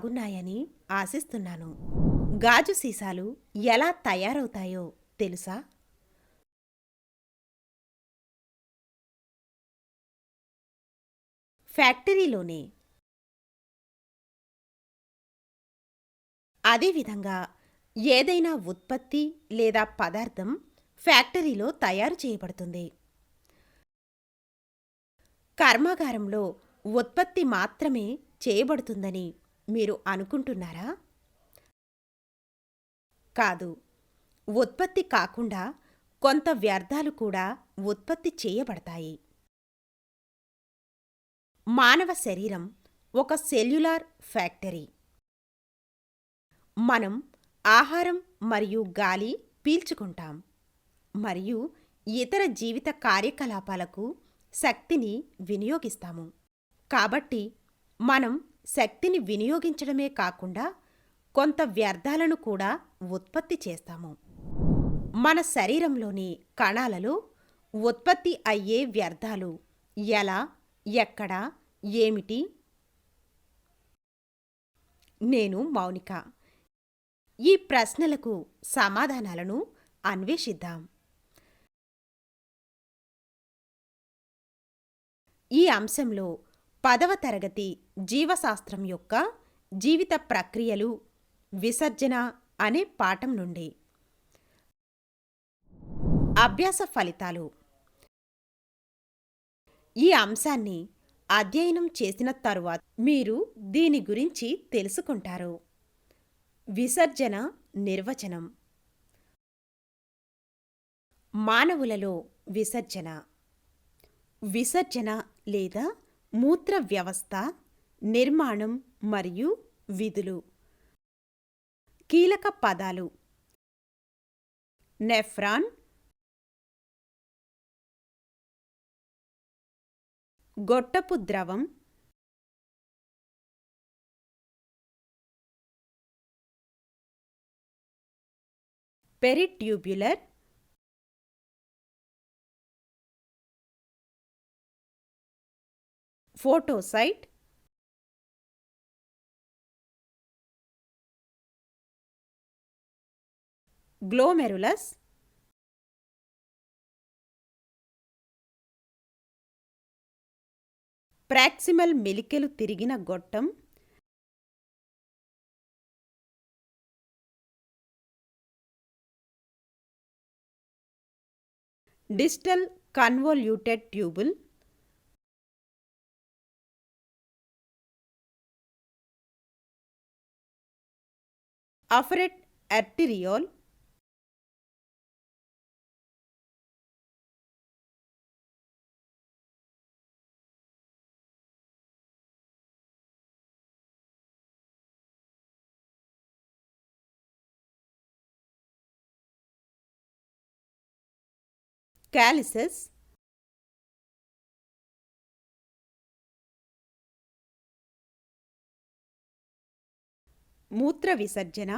బాగున్నాయని ఆశిస్తున్నాను. గాజు సీసాలు ఎలా తయారవుతాయో తెలుసా? ఫ్యాక్టరీలోనే. అదేవిధంగా ఏదైనా ఉత్పత్తి లేదా పదార్థం ఫ్యాక్టరీలో తయారు చేయబడుతుంది. కర్మాగారంలో ఉత్పత్తి మాత్రమే చేయబడుతుందని మీరు అనుకుంటున్నారా? కాదు. ఉత్పత్తి కాకుండా కొంత వ్యర్థాలు కూడా ఉత్పత్తి చేయబడతాయి. మానవ శరీరం ఒక సెల్యులార్ ఫ్యాక్టరీ. మనం ఆహారం మరియు గాలి పీల్చుకుంటాం మరియు ఇతర జీవిత కార్యకలాపాలకు శక్తిని వినియోగిస్తాము. కాబట్టి మనం శక్తిని వినియోగించడమే కాకుండా కొంత వ్యర్థాలను కూడా ఉత్పత్తి చేస్తాము. మన శరీరంలోని కణాలలో ఉత్పత్తి అయ్యే వ్యర్థాలు ఎలా, ఎక్కడ, ఏమిటి? నేను మౌనిక. ఈ ప్రశ్నలకు సమాధానాలను అన్వేషిద్దాం. ఈ అంశంలో 10వ తరగతి జీవశాస్త్రం యొక్క జీవిత ప్రక్రియలు, విసర్జన అనే పాఠం నుండి అభ్యాస ఫలితాలు. ఈ అంశాన్ని అధ్యయనం చేసిన తరువాత మీరు దీని గురించి తెలుసుకుంటారు. విసర్జన నిర్వచనం. మానవులలో విసర్జన. విసర్జన లేదా మూత్ర వ్యవస్థ నిర్మాణం మరియు విధులు. కీలక పదాలు: నెఫ్రాన్, గొట్టపు ద్రవం, పెరిట్యూబ్యులర్, ఫోటోసైట్, గ్లోమెరులస్, ప్రాక్సిమల్ మెలికలు తిరిగిన గొట్టం, డిస్టల్ కన్వోల్యూటెడ్ ట్యూబుల్, అఫరెట్ ఆర్టిరియోల్, క్యాలిసెస్, మూత్ర విసర్జన,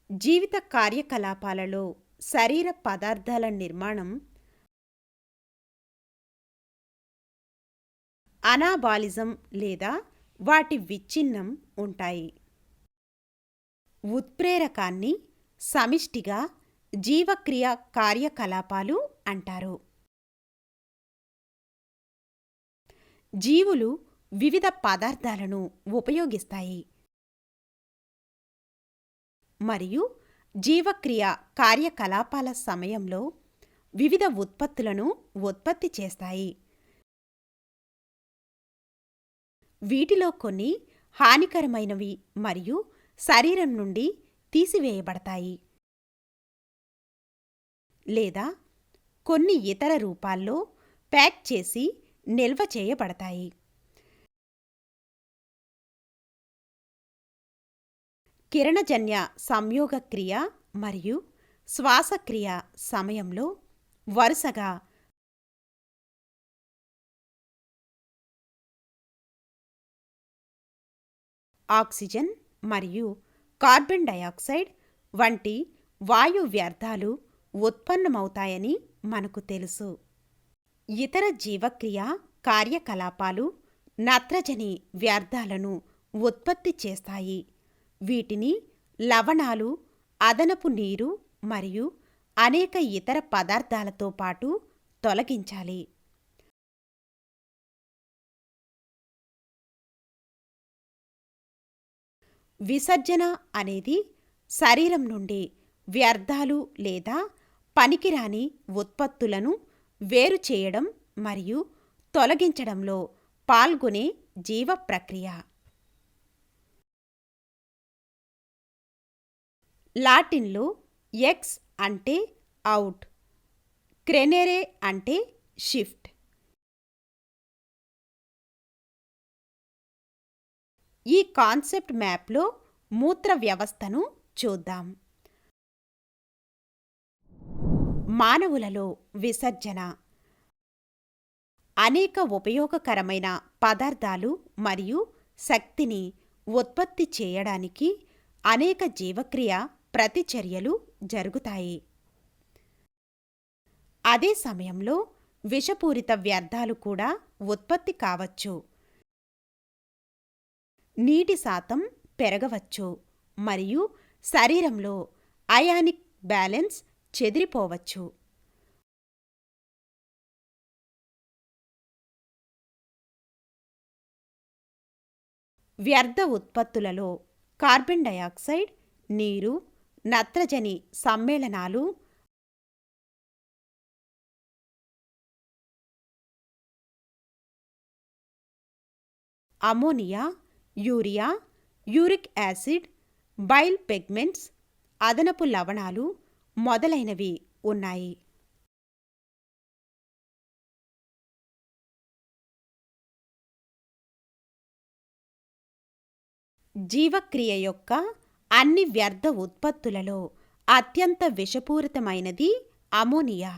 జీవిత కార్యకలాపాలలో శరీర పదార్థాల నిర్మాణం, అనాబాలిజం లేదా వాటి విచ్ఛిన్నం ఉంటాయి. ఉత్ప్రేరకాన్ని సమిష్టిగా జీవక్రియ కార్యకలాపాలు అంటారు. జీవులు వివిధ పదార్థాలను ఉపయోగిస్తాయి మరియు జీవక్రియ కార్యకలాపాల సమయంలో వివిధ ఉత్పత్తులను ఉత్పత్తి చేస్తాయి. వీటిలో కొన్ని హానికరమైనవి మరియు శరీరం నుండి తీసివేయబడతాయి లేదా కొన్ని ఇతర రూపాల్లో ప్యాక్ చేసి నిల్వ చేయబడతాయి. కిరణజన్య సంయోగక్రియ మరియు శ్వాసక్రియ సమయంలో వరుసగా ఆక్సిజన్ మరియు కార్బన్ డయాక్సైడ్ వంటి వాయు వ్యర్థాలు ఉత్పన్నమవుతాయని మనకు తెలుసు. ఇతర జీవక్రియ కార్యకలాపాలు నత్రజని వ్యర్థాలను ఉత్పత్తి చేస్తాయి. వీటిని లవణాలు, అదనపు నీరు మరియు అనేక ఇతర పదార్థాలతో పాటు తొలగించాలి. విసర్జన అనేది శరీరం నుండి వ్యర్థాలు లేదా పనికిరాని ఉత్పత్తులను వేరు చేయడం మరియు తొలగించడంలో పాల్గొనే జీవ ప్రక్రియ. లాటిన్లో ఎక్స్ అంటే అవుట్, క్రెనెరే అంటే షిఫ్ట్. ఈ కాన్సెప్ట్ మ్యాప్లో మూత్ర వ్యవస్థను చూద్దాం. మానవులలో విసర్జన అనేక ఉపయోగకరమైన పదార్థాలు మరియు శక్తిని ఉత్పత్తి చేయడానికి అనేక జీవక్రియ ప్రతిచర్యలు జరుగుతాయి. అదే సమయంలో విషపూరిత వ్యర్థాలు కూడా ఉత్పత్తి కావచ్చు. నీటి శాతం పెరగవచ్చు మరియు శరీరంలో అయానిక్ బ్యాలెన్స్ చెదిరిపోవచ్చు. వ్యర్థ ఉత్పత్తులలో కార్బన్ డయాక్సైడ్, నీరు, నత్రజని సమ్మేళనాలు, ammonia, urea, uric acid, bile pigments, అదనపు లవణాలు మొదలైనవి ఉన్నాయి. జీవక్రియ యొక్క అన్ని వ్యర్థ ఉత్పత్తులలో అత్యంత విషపూరితమైనది అమోనియా.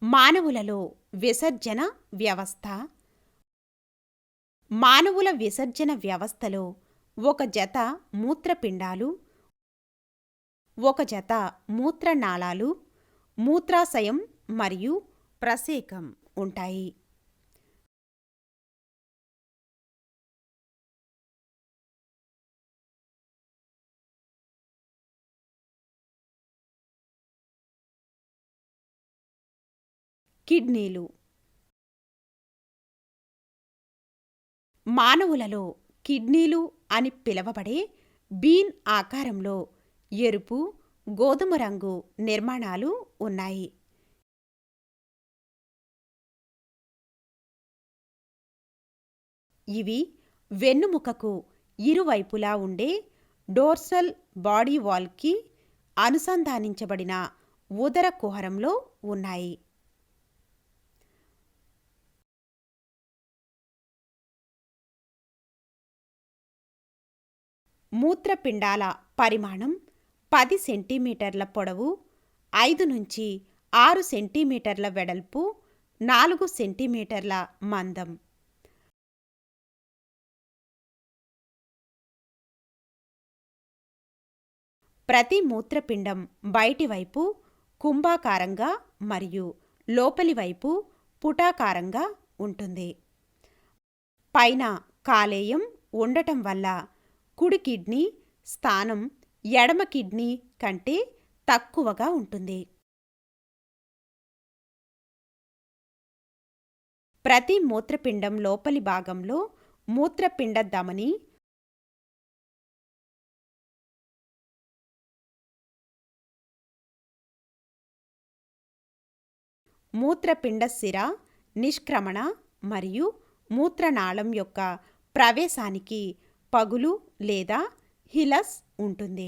మానవులలో విసర్జన వ్యవస్థ. మానవుల విసర్జన వ్యవస్థలో ఒక జత మూత్రపిండాలు, ఒక జత మూత్రనాళాలు, మూత్రాశయం మరియు ప్రసేకం ఉంటాయి. కిడ్నీలు. మానవులలో కిడ్నీలు అని పిలువబడే బీన్ ఆకారంలో ఎరుపు, గోధుమ రంగు నిర్మాణాలు ఉన్నాయి. ఇవి వెన్నుముకకు ఇరువైపులా ఉండే డోర్సల్ బాడీ వాల్కి అనుసంధానించబడిన ఉదర కుహరంలో ఉన్నాయి. మూత్రపిండాల పరిమాణం 10 సెంటీమీటర్ల పొడవు, 5 నుంచి 6 సెంటీమీటర్ల వెడల్పు, 4 సెంటీమీటర్ల మందం. ప్రతి మూత్రపిండం బయటివైపు కుంభాకారంగా మరియు లోపలి వైపు పుటాకారంగా ఉంటుంది. పైన కాలేయం ఉండటం వల్ల కుడి కిడ్నీ స్థానం ఎడమ కిడ్నీ కంటే తక్కువగా ఉంటుంది. ప్రతి మూత్రపిండం లోపలి భాగంలో మూత్రపిండ ధమని, మూత్రపిండ సిర, నిష్క్రమణ మరియు మూత్రనాళం యొక్క ప్రవేశానికి పగులు లేదా హిలస్ ఉంటుంది.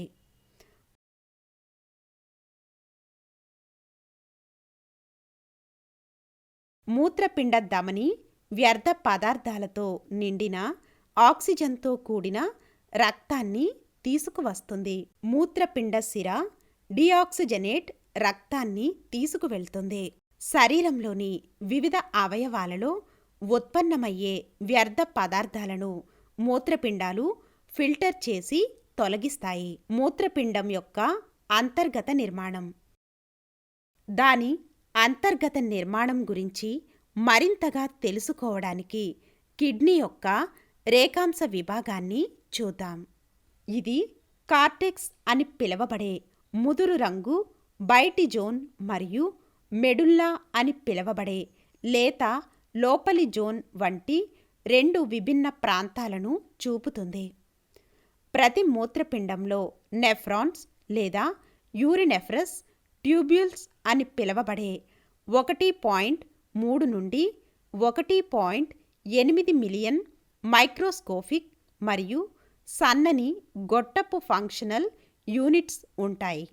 మూత్రపిండ ధమని వ్యర్థ పదార్థాలతో నిండిన ఆక్సిజన్తో కూడిన రక్తాన్ని తీసుకువస్తుంది. మూత్రపిండ సిర డీఆక్సిజనేట్ రక్తాన్ని తీసుకువెళ్తుంది. శరీరంలోని వివిధ అవయవాలలో ఉత్పన్నమయ్యే వ్యర్థ పదార్థాలను మూత్రపిండాలు ఫిల్టర్ చేసి తొలగిస్తాయి. మూత్రపిండం యొక్క అంతర్గత నిర్మాణం. దాని అంతర్గత నిర్మాణం గురించి మరింతగా తెలుసుకోవడానికి కిడ్నీ యొక్క రేఖాంశ విభాగాన్ని చూద్దాం. ఇది కార్టెక్స్ అని పిలువబడే ముదురు రంగు బయటి జోన్ మరియు మెడుల్లా అని పిలువబడే లేత లోపలి జోన్ వంటి రెండు విభిన్న ప్రాంతాలను చూపుతుంది. ప్రతి మూత్రపిండంలో నెఫ్రాన్స్ లేదా యూరినెఫ్రస్ ట్యూబ్యూల్స్ అని పిలువబడే 1.3 నుండి 1.8 మిలియన్ మైక్రోస్కోపిక్ మరియు సన్నని గొట్టపు ఫంక్షనల్ యూనిట్స్ ఉంటాయి.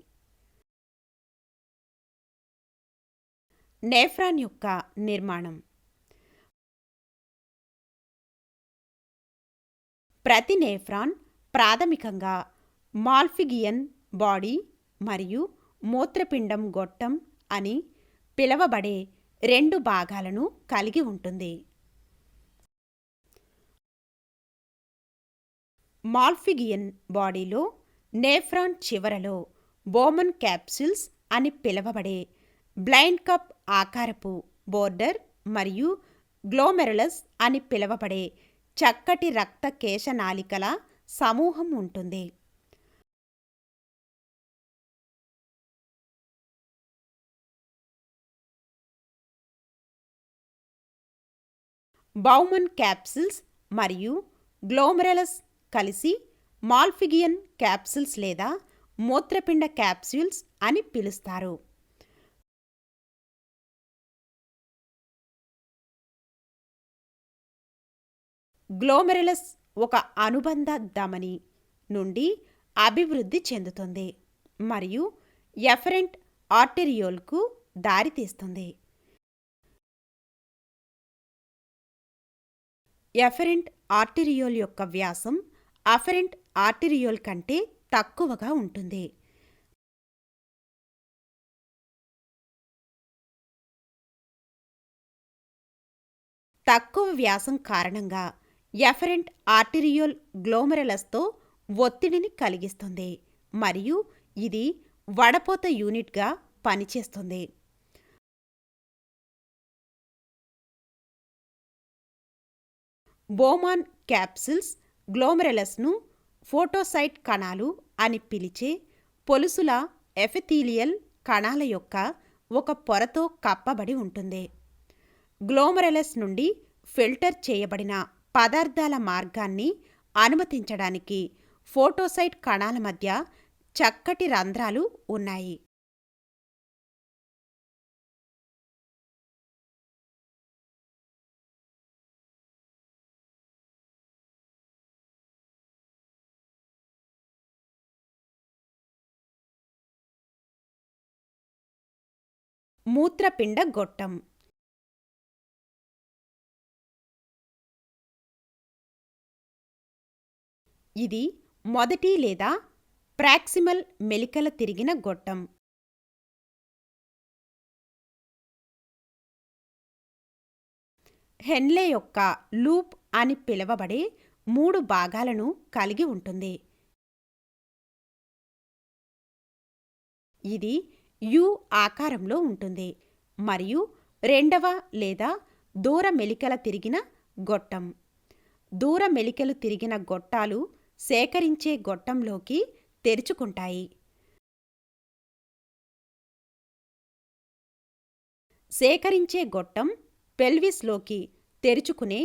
నెఫ్రాన్ యొక్క నిర్మాణం. ప్రతి నెఫ్రాన్ ప్రాథమికంగా మాల్పిఘియన్ బాడీ మరియు మూత్రపిండం గొట్టం అని పిలువబడే రెండు భాగాలను కలిగి ఉంటుంది. మాల్పిఘియన్ బాడీలో నెఫ్రాన్ చివరలో బోమన్ క్యాప్సూల్స్ అని పిలువబడే బ్లైండ్ కప్ ఆకారపు బోర్డర్ మరియు గ్లోమెరులస్ అని పిలువబడే చక్కటి రక్త కేశనాళికల సమూహం ఉంటుంది. బౌమన్ క్యాప్సూల్స్ మరియు గ్లోమెరులస్ కలిసి మాల్పిఘియన్ క్యాప్సూల్స్ లేదా మూత్రపిండ క్యాప్సూల్స్ అని పిలుస్తారు. గ్లోమెరులస్ ఒక అనుబంధ ధమని నుండి అభివృద్ధి చెందుతుంది మరియు ఎఫరెంట్ ఆర్టెరియోల్కు దారితీస్తుంది. ఎఫరెంట్ ఆర్టెరియోల్ యొక్క వ్యాసం అఫరెంట్ ఆర్టెరియోల్ కంటే తక్కువగా ఉంటుంది. తక్కువ వ్యాసం కారణంగా ఎఫరెంట్ ఆర్టెరియోల్ గ్లోమెరులస్తో ఒత్తిడిని కలిగిస్తుంది మరియు ఇది వడపోత యూనిట్గా పనిచేస్తుంది. బోమాన్ క్యాప్సూల్స్ గ్లోమెరులస్ను ఫోటోసైట్ కణాలు అని పిలిచే పొలుసుల ఎపిథీలియల్ కణాల యొక్క ఒక పొరతో కప్పబడి ఉంటుంది. గ్లోమెరులస్ నుండి ఫిల్టర్ చేయబడిన పదార్థాల మార్గాన్ని అనుమతించడానికి ఫోటోసైట్ కణాల మధ్య చక్కటి రంధ్రాలు ఉన్నాయి. మూత్రపిండ గొట్టం. ఇది మొదటి లేదా ప్రాక్సిమల్ మెలికల తిరిగిన గొట్టం. హెన్లే యొక్క లూప్ అని పిలువబడే 3 భాగాలను కలిగి ఉంటుంది. ఇది యు ఆకారంలో ఉంటుంది మరియు రెండవ లేదా దూర మెలికల తిరిగిన గొట్టం. దూర మెలికలు తిరిగిన గొట్టాలు సేకరించే గొట్టంలోకి తెరుచుకుంటాయి. సేకరించే గొట్టం పెల్విస్లోకి తెరుచుకునే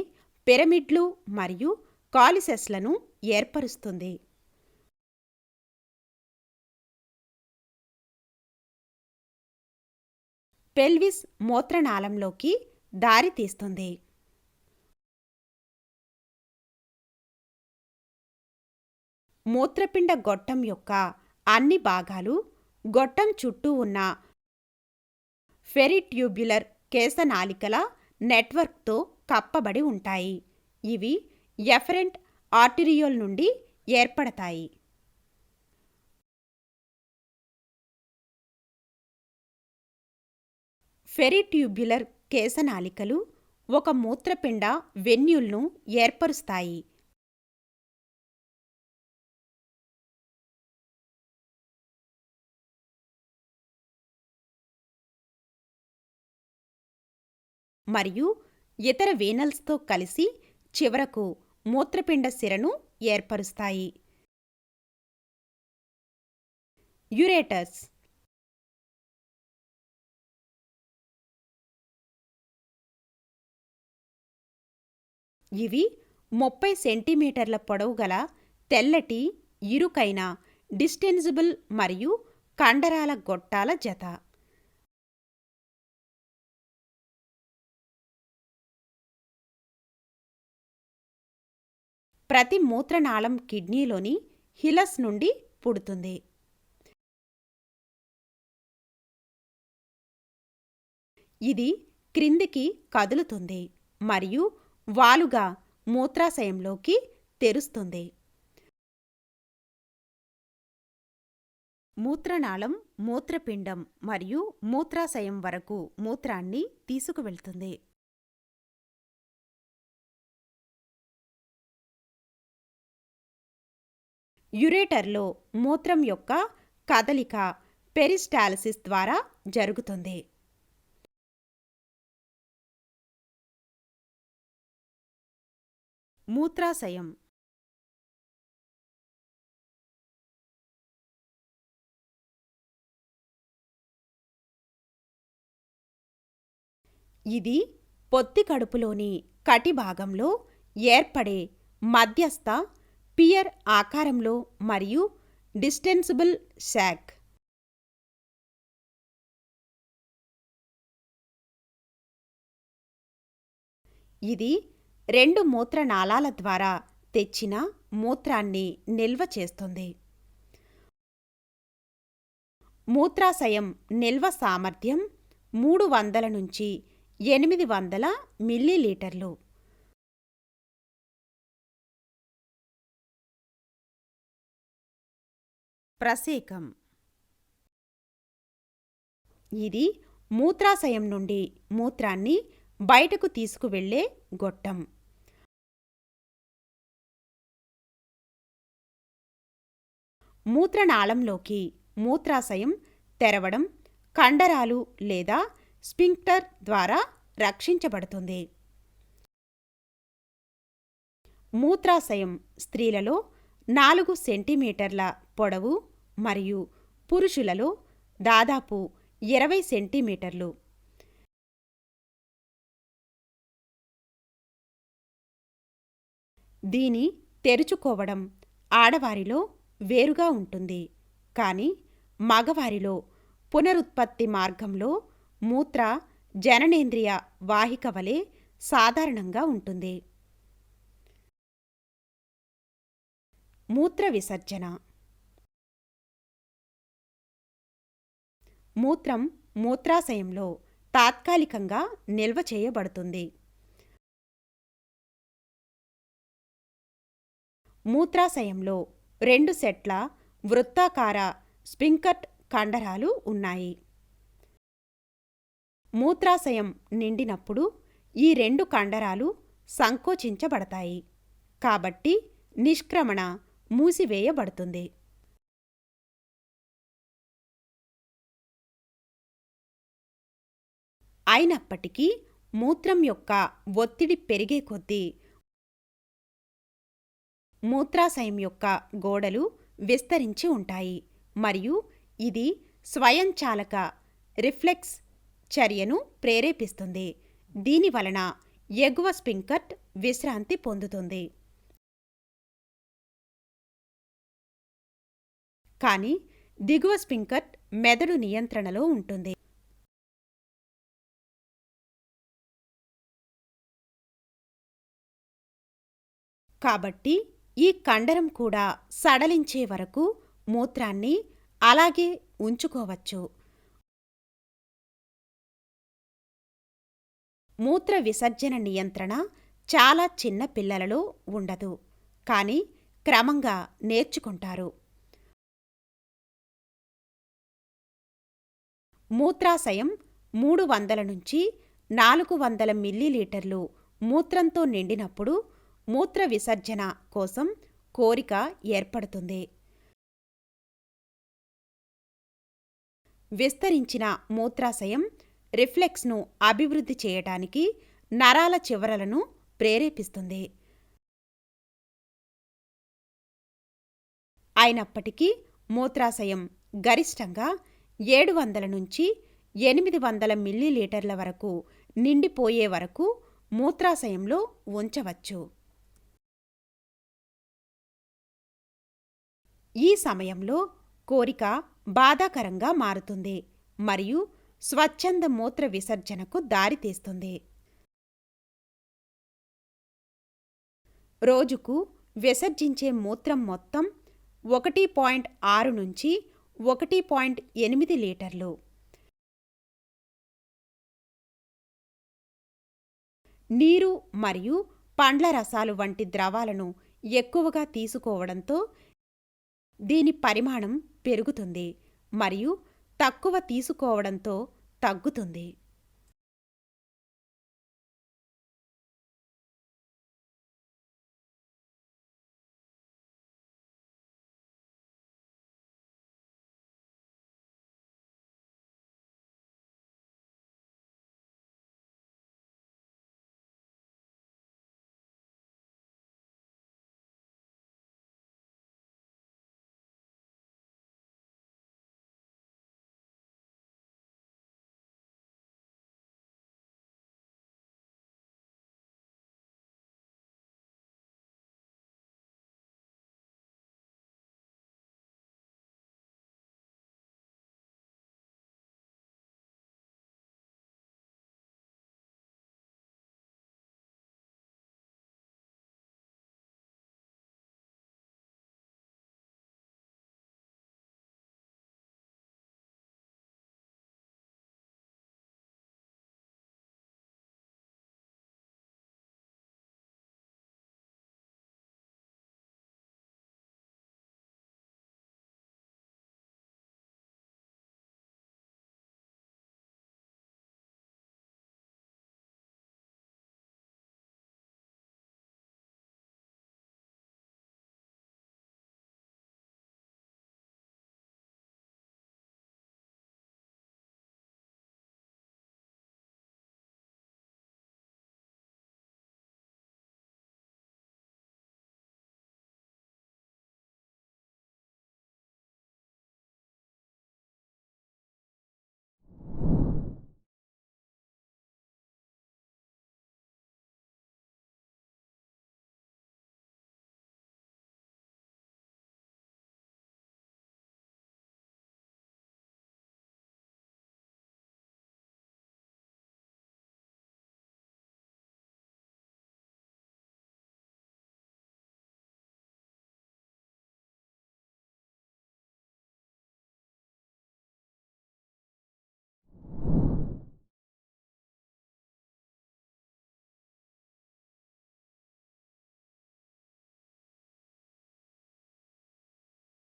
పిరమిడ్లు మరియు కాలిసెస్లను ఏర్పరుస్తుంది. పెల్విస్ మూత్రనాళంలోకి దారి తీస్తుంది. మూత్రపిండ గొట్టం యొక్క అన్ని భాగాలు గొట్టం చుట్టూ ఉన్న ఫెరిట్యూబ్యులర్ కేశనాళికల నెట్వర్క్తో కప్పబడి ఉంటాయి. ఇవి ఎఫరెంట్ ఆర్టెరియోల్ నుండి ఏర్పడతాయి. ఫెరిట్యూబ్యులర్ కేశనాళికలు ఒక మూత్రపిండ వెన్యూల్ను ఏర్పరుస్తాయి. మరియు ఇతర వేనల్స్తో కలిసి చివరకు మూత్రపిండ సిరను ఏర్పరుస్తాయి. యురేటర్స్ ఇవి 30 సెంటీమీటర్ల పొడవు గల తెల్లటి, ఇరుకైన, డిస్టెన్సిబుల్ మరియు కండరాల గొట్టాల జత. ప్రతి మూత్రనాళం కిడ్నీలోని హిలస్ నుండి పుడుతుంది. ఇది క్రిందికి కదులుతుంది మరియు వాలుగా మూత్రాశయంలోకి తెరుస్తుంది. మూత్రనాళం మూత్రపిండం మరియు మూత్రాశయం వరకు మూత్రాన్ని తీసుకువెళ్తుంది. యురేటర్లో మూత్రం యొక్క కదలిక పెరిస్టాల్సిస్ ద్వారా జరుగుతుంది. మూత్రాశయం ఇది పొత్తి కడుపులోని కటి భాగంలో ఏర్పడే మధ్యస్థ పియర్ ఆకారంలో మరియు డిస్టెన్సిబుల్ శాక్. ఇది 2 మూత్రనాళాల ద్వారా తెచ్చిన మూత్రాన్ని నిల్వ చేస్తుంది. మూత్రాశయం నిల్వ సామర్థ్యం 300 నుంచి 800 మిల్లీలీటర్లు. ప్రసేకం ఇది మూత్రాశయం నుండి మూత్రాన్ని బయటకు తీసుకువెళ్ళే గొట్టం. మూత్రనాళంలోకి మూత్రాశయం తెరవడం కండరాలు లేదా స్ఫింక్టర్ ద్వారా రక్షించబడుతుంది. మూత్రాశయం స్త్రీలలో 4 సెంటీమీటర్ల పొడవు మరియు పురుషులలో దాదాపు 20 సెంటీమీటర్లు. దీని తెరుచుకోవడం ఆడవారిలో వేరుగా ఉంటుంది, కానీ మగవారిలో పునరుత్పత్తి మార్గంలో మూత్ర జననేంద్రియ వాహిక వలె సాధారణంగా ఉంటుంది. మూత్ర విసర్జన మూత్రం మూత్రాశయంలో తాత్కాలికంగా నిల్వ చేయబడుతుంది. మూత్రాశయంలో 2 సెట్ల వృత్తాకార స్ఫింక్టర్ కండరాలు ఉన్నాయి. మూత్రాశయం నిండినప్పుడు ఈ 2 కండరాలు సంకోచించబడతాయి, కాబట్టి నిష్క్రమణ మూసివేయబడుతుంది. అయినప్పటికీ మూత్రం యొక్క ఒత్తిడి పెరిగే కొద్దీ మూత్రాశయం యొక్క గోడలు విస్తరించి ఉంటాయి మరియు ఇది స్వయంచాలక రిఫ్లెక్స్ చర్యను ప్రేరేపిస్తుంది. దీని వలన ఎగువ స్ఫింక్టర్ విశ్రాంతి పొందుతుంది. కానీ దిగువ స్ఫింక్టర్ మెదడు నియంత్రణలో ఉంటుంది. కాబట్టి ఈ కండరం కూడా సడలించే వరకు మూత్రాన్ని అలాగే ఉంచుకోవచ్చు. మూత్ర విసర్జన నియంత్రణ చాలా చిన్న పిల్లలలో ఉండదు, కానీ క్రమంగా నేర్చుకుంటారు. మూత్రాశయం 300 నుంచి 400 మిల్లీలీటర్లు మూత్రంతో నిండినప్పుడు మూత్ర విసర్జన కోసం కోరిక ఏర్పడుతుంది. విస్తరించిన మూత్రాశయం రిఫ్లెక్స్ను అభివృద్ధి చేయటానికి నరాల చివరలను ప్రేరేపిస్తుంది. అయినప్పటికీ మూత్రాశయం గరిష్టంగా 700 నుంచి 800 మిల్లీలీటర్ల వరకు నిండిపోయే వరకు మూత్రాశయంలో ఉంచవచ్చు. ఈ సమయంలో కోరిక బాధాకరంగా మారుతుంది మరియు స్వచ్ఛంద మూత్ర విసర్జనకు దారితీస్తుంది. రోజుకు విసర్జించే మూత్రం మొత్తం 1.6 నుంచి 1.8 లీటర్లు. నీరు మరియు పండ్ల రసాలు వంటి ద్రవాలను ఎక్కువగా తీసుకోవడంతో దీని పరిమాణం పెరుగుతుంది మరియు తక్కువ తీసుకోవడంతో తగ్గుతుంది.